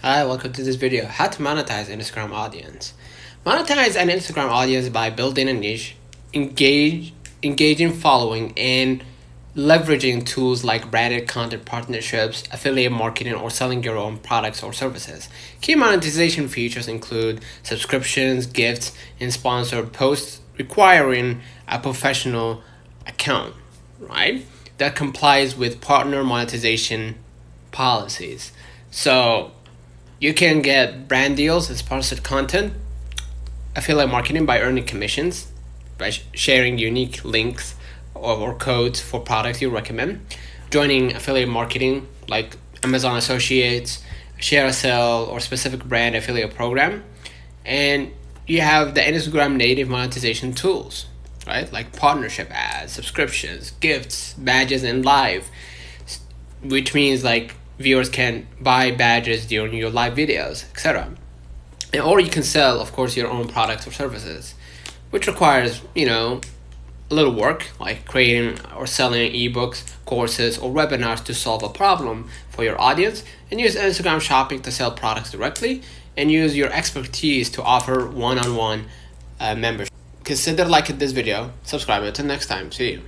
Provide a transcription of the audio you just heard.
Hi, welcome to this video. How to monetize an Instagram audience. Monetize an Instagram audience by building a niche, engaging following, and leveraging tools like branded content partnerships, affiliate marketing, or selling your own products or services. Key monetization features include subscriptions, gifts, and sponsored posts requiring a professional account, right? That complies with partner monetization policies. So you can get brand deals and sponsored content, affiliate marketing by earning commissions, by sharing unique links or codes for products you recommend, joining affiliate marketing like Amazon Associates, share a sell, or specific brand affiliate program. And you have the Instagram native monetization tools, right? Like partnership ads, subscriptions, gifts, badges, and live, which means like viewers can buy badges during your live videos, etc. And or you can sell, of course, your own products or services, which requires, a little work, like creating or selling ebooks, courses, or webinars to solve a problem for your audience, and use Instagram shopping to sell products directly, and use your expertise to offer one-on-one membership. Consider liking this video, subscribe. Until next time, see you.